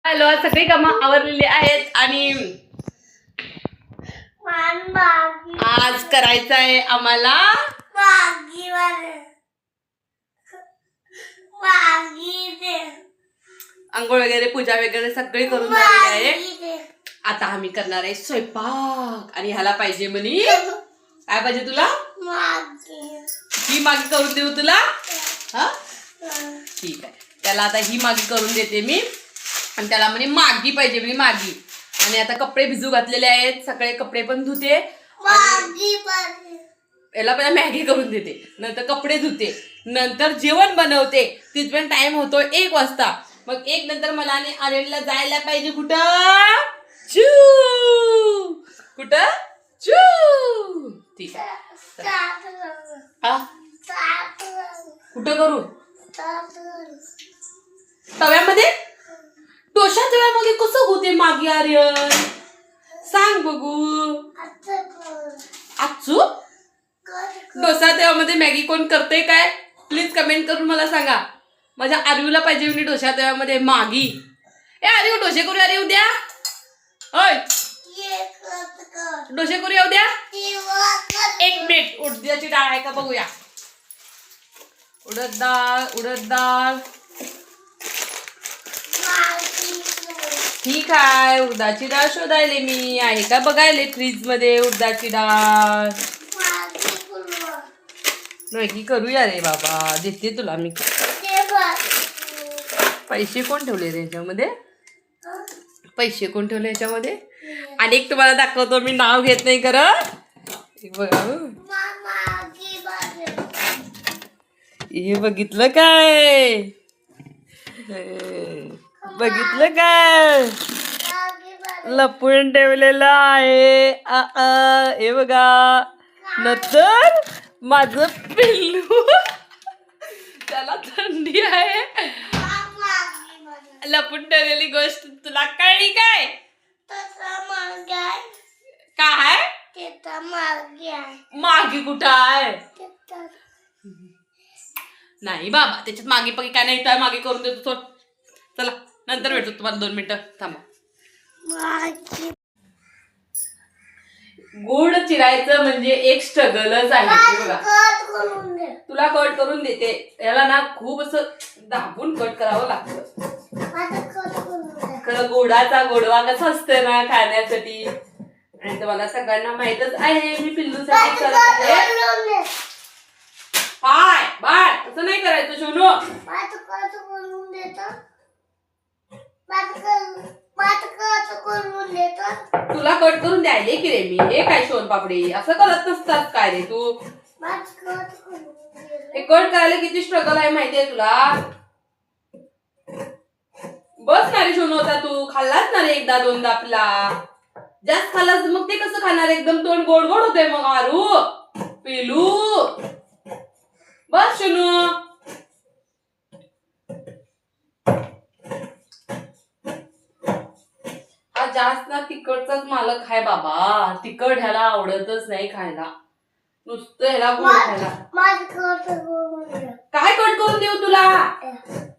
Hello, सगळी कामं आवरलेली आहेत आणि आज करायचं आहे आम्हाला अंघोळ वगैरे पूजा वगैरे सगळी करून झालेली आहे. आता आम्ही करणार आहे स्वयंपाक आणि ह्याला पाहिजे म्हणे काय पाहिजे तुला? ही मागी करून देऊ तुला? हा ठीक आहे, त्याला आता ही मागी करून देते मी आणि त्याला म्हणे मागी पाहिजे म्हणे मागी. आणि आता कपडे भिजू घातलेले आहेत, सगळे कपडे पण धुते. याला पहिला मॅगी करून देते, नंतर कपडे धुते, नंतर जेवण बनवते. तिथपर्यंत टाइम होतो 1 वाजता. मग 1 नंतर मला आणि आर्यनला जायला पाहिजे कुठं? कुठं? ठीक आहे, कुठं करू? तव्यामध्ये? डोशा तव्यामध्ये कसं होते मागी आर्यन? सांग बघू. आजू डोसा तव्यामध्ये मॅगी कोण करते काय? प्लीज कमेंट करून मला सांगा. माझ्या आर्यूला पाहिजे म्हणजे डोशा तव्यामध्ये मागी. ए आर्यू डोसे करू यार, उद्या होय डोसे करू उद्या. 1 मिनिट, उडदाची डाळ आहे का बघूया. उडद डाळ ठीक आहे. उडदाची डाळ शोधायले मी, आहे का बघायले फ्रीज मध्ये उडदाची डाळ. मॅगी करूया रे बाबा, देते तुला मी. पैसे कोण ठेवले रे ह्याच्यामध्ये? पैसे कोण ठेवले ह्याच्यामध्ये? आणि एक तुम्हाला दाखवतो, मी नाव घेत नाही करत. बघा हे बघितलं काय? बघितलं काय? लपून ठेवलेलं आहे. हे बघा. नंतर माझं पिल्लू त्याला थंडी आहे. लपून ठेवलेली गोष्ट तुला कळली काय? काय मागी कुठं आहे? नाही बाबा, त्याच्यात मागे पगी काय नाही, तर मागे करून देतो. चला नंतर भेटतो तुम्हाला, 2 मिनिटं थांबा. गुड चिरायचं म्हणजे एक स्ट्रगलच आहे बघा. तुला कट करून देते. याला ना खूप असं दाबून कट करावं लागतं. खरं गोडाचा गोडवा कसा असतं ना खाण्यासाठी, आणि तुम्हाला सगळ्यांना माहितच आहे मी पिल्लूसाठी करते. हाय बाय, असं नाही करायचं सोनू. तुला कट करून द्यायले की रे मी. हे काय सोनपापडी असं करत नसतात काय रे तू? हे कट करायला किती स्ट्रगल आहे माहितीये तुला? बस ना रे सोनू, होता तू खाल्लास ना रे 1-2दा आपला. जास्त खाल्लास मग ते कसं खाणार? एकदम तोंड गोड गोड होते मग आरू पिलू. बस सोनू. हा जास्त ना तिखटचाच मालक आहे बाबा. तिखट ह्याला आवडतच नाही खायला, नुसतं ह्याला गोड खायला. काय कट करून देऊ तुला?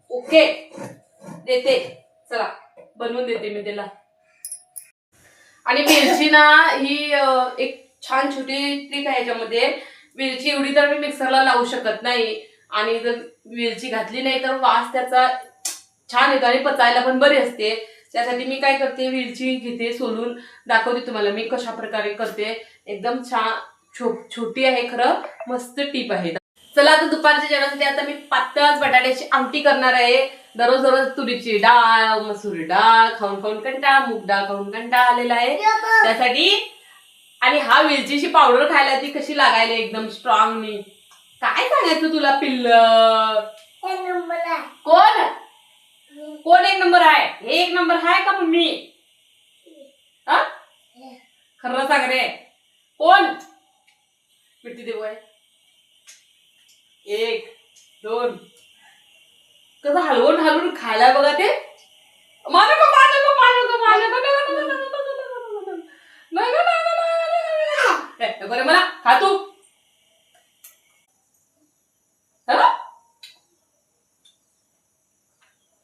ओके देते, चला बनवून देते मी त्याला. आणि मिरची ना ही एक छान छोटी ट्रिक आहे ह्याच्यामध्ये. मिरची एवढी तर मी मिक्सरला लावू शकत नाही, आणि जर मिरची घातली नाही तर वास त्याचा छान येतो आणि पचायला पण बरी असते. त्यासाठी मी काय करते, मिरची घेते सोलून, दाखवते तुम्हाला मी कशा प्रकारे करते. एकदम छान छोटी आहे, खरं मस्त टीप आहे. चला आता दुपारच्या जेवणासाठी आता मी पातळ बटाट्याची आमटी करणार आहे. दररोज तुरीची डाळ, मसुरी डाळ खाऊन खाऊन कंटाळा, मूग डाळ खाऊन कंटाळा आलेला आहे त्यासाठी. आणि हा वेलचीची पावडर खायला ती कशी लागायला एकदम स्ट्रॉंगनी. काय सांगायचं तुला पिल्ल? कोण कोण 1 नंबर आहे? हे 1 नंबर आहे का मी? खरं सांग रे, कोण? पिट्टी देऊ आहे 1 2. कसं हलवून हलवून खायला बघा ते. बरं मला खा तू.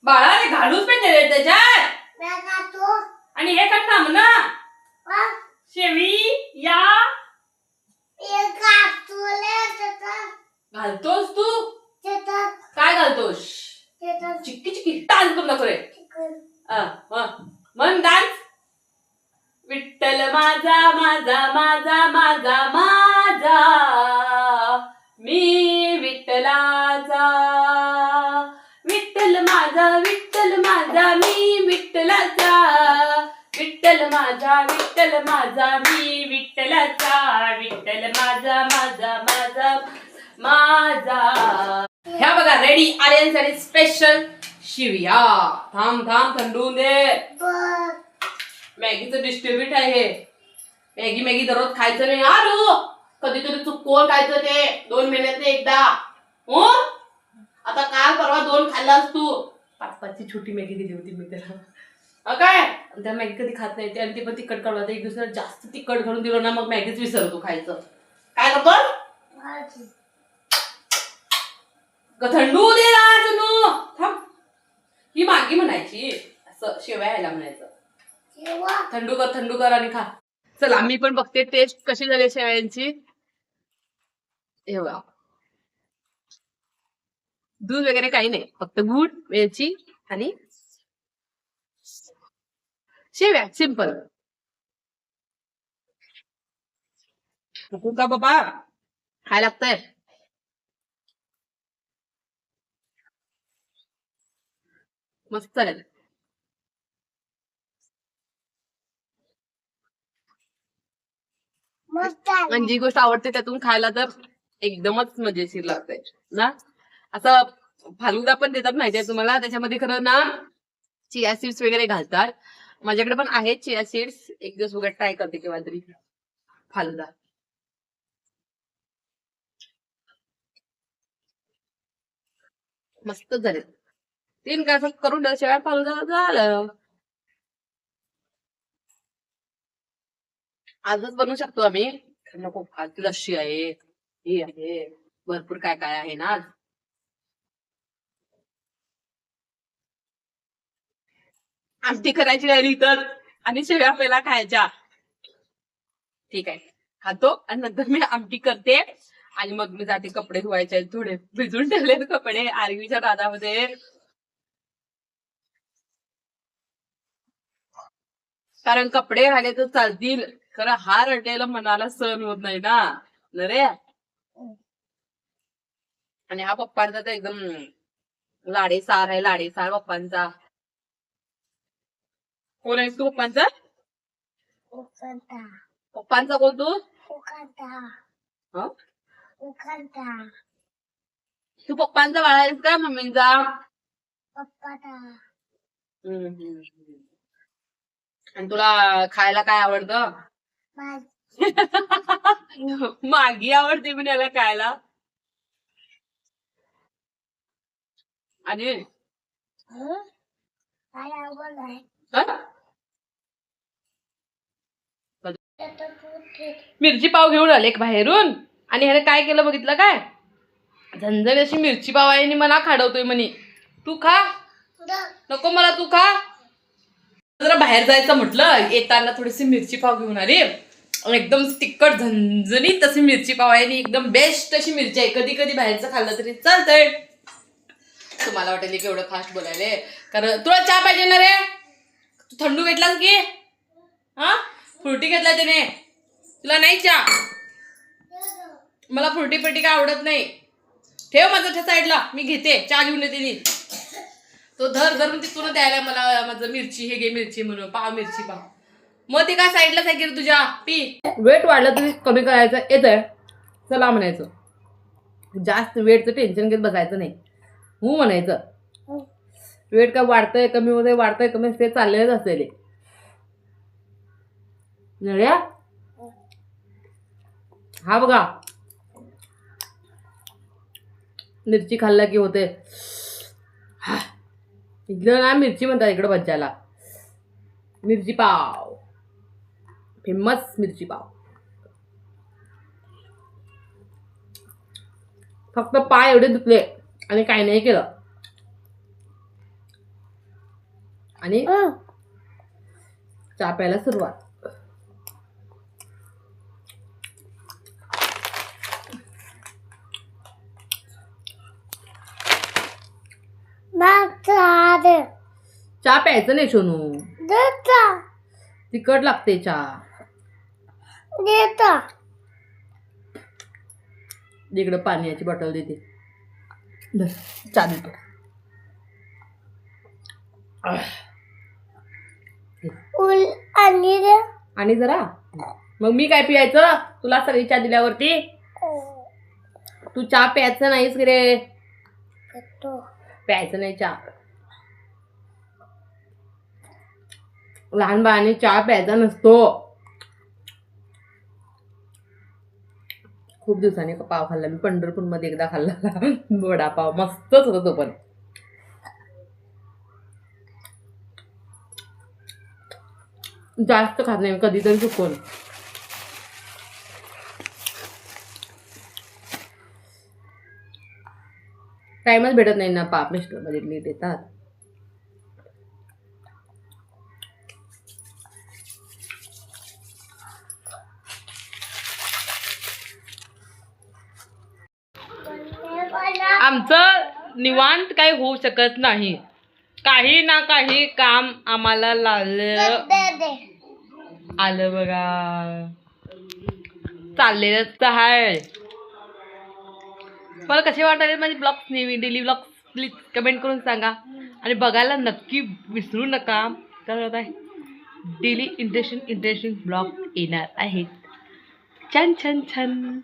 बाळा घालूच पाहिजे त्याच्यात. मन डान्स. विठ्ठल माझा माझा माझा माझा माझा मी विठ्ठलाचा. विठ्ठल माझा मी विठ्ठलाचा. विठ्ठल माझा मी विठ्ठलाचा. विठ्ठल माझा माझा माझा माझा. ह्या बघा रेडी आर्यांसाठी स्पेशल शिवया. थांब थंडू दे. मॅगीचं डिस्ट्रीब्यूट आहे हे. मॅगी दररोज खायचं नाही. आलो कधीतरी चुकवून खायचं ते 2 महिन्यात एकदा. हो आता काल परवा 2 खाल्लास तू. 5-5ची छोटी मॅगी दिली होती मी त्याला. काय त्या मॅगी कधी खात नाही ते. आणि ते पण तिखट काढून एक दुसऱ्या जास्त तिखट घालून दिलं ना मग मॅगीच विसरतो खायचं. काय करतो थंडू दे ना. थांब ही मागी म्हणायची असं शेवया यायला म्हणायचं. थंडू कर आणि खा. चला मी पण बघते टेस्ट कशी झाली शेवयांची. हे बघा दूध वगैरे काही नाही फक्त गुड वेलची आणि शेवया सिंपल. का बाबा खाय लागतंय. मस्त आहे. आणि जी गोष्ट आवडते त्यातून खायला तर एकदमच मजेशीर लागते ना. असं फालुदा पण देतात माहितीये तुम्हाला. त्याच्यामध्ये खरं ना चिया सीड्स वगैरे घालतात. माझ्याकडे पण आहेत चिया सीड्स. एक दिवस वगैरे ट्राय करते केव्हा तरी फालुदा. मस्त झाले. 3 का असं करून शिवाय फालुदा झालं. आजच बनवू शकतो आम्ही. नको आज लस्सी आहे ही आहे भरपूर काय काय आहे ना आज. आमटी करायची राहिली तर आणि शेवया पहिला खायच्या. ठीक आहे खातो आणि नंतर मी आमटी करते आणि मग मी जाते कपडे धुवायचे. थोडे भिजून ठेवलेत कपडे आरवीच्या राधामध्ये. कारण कपडे राहिले तर चालतील खरं हा रटायला मनाला सहन होत नाही ना रे. आणि हा पप्पांचा तर एकदम लाडेसार आहे. लाडेसार पप्पांचा. कोण आहे तू पप्पांचा. पप्पांचा कोण तू. तू पप्पांचा बाळा आहेस का मम्मींचा. आणि तुला खायला काय आवडतं. मागी आवडते मी त्याला खायला. आणि मिरची पाव घेऊन आले एक बाहेरून. आणि ह्याने काय केलं बघितलं काय. झणझण अशी मिरची पाव आहे आणि मला खाडवतोय म्हणे. तू खा नको मला तू खा. जरा बाहेर जायचं म्हटलं येताना थोडीशी मिरची पाव घेऊन आली. एकदम तिखट झणझणीत तशी मिरची पाव आहे आणि एकदम बेस्ट अशी मिरची आहे. कधी कधी बाहेरचं खाल्लं तरी चालतंय. तुम्हाला वाटेल की एवढं फास्ट बोलायले. कारण तुला चहा पाहिजे ना रे. तू थंडू घेतलास की हा फ्रुटी घेतला त्याने. तुला नाही चहा. मला फ्रुटी पट्टी काय आवडत नाही. ठेव माझं त्या साईडला मी घेते चहा घेऊन येते. तो धरून तिथून द्यायला मला माझं मिरची हे घे मिरची म्हणून पाव मिरची पाव. मग ते काय साईडलाच आहे की तुझ्या पी. वेट वाढलं तरी कमी करायचं येतंय. चला म्हणायचं. जास्त वेटचं टेन्शन घेत बसायचं नाही. हो म्हणायचं. वेट काय वाढतंय कमी होतंय वाढतंय कमी ते चाललेलंच असेल. हा बघा मिरची खाल्ला की होते. इकडं ना मिरची म्हणतात इकडं बच्चाला. मिरची पाव फेमस मिरची पाव. फक्त पाय एवढे दुखले आणि काही नाही केलं. आणि चहा प्यायला सुरुवात. चहा प्यायचं नाही सोनू, तिखट लागते चहा. इकडं पाण्याची बॉटल देते, चहा देतो. आणि जरा मग मी काय पियायचं तुला सगळी चहा दिल्यावरती? तू चहा प्यायचं नाहीस रे, प्यायचं नाही चहा. लहान बाळाने चहा प्यायचा नसतो. खूप दिवसांनी पाव खाल्ला मी, पंढरपूरमध्ये एकदा खाल्ला वडापाव, मस्तच होता तो पण. जास्त खात नाही कधीतरी चुकून. टाइमच भेटत नाही ना, पाप मिस्टर मध्ये लेट येतात. आमचं निवांत काही होऊ शकत नाही, काही ना काही काम आम्हाला लागलं आलं बघा, चाललेलंच आहे. मला कसे वाटायले माझे blogs, daily blogs, please comment करून सांगा. आणि बघायला नक्की विसरू नका, तर डेली इंटरेस्टिंग ब्लॉग येणार आहेत. छान छान छान.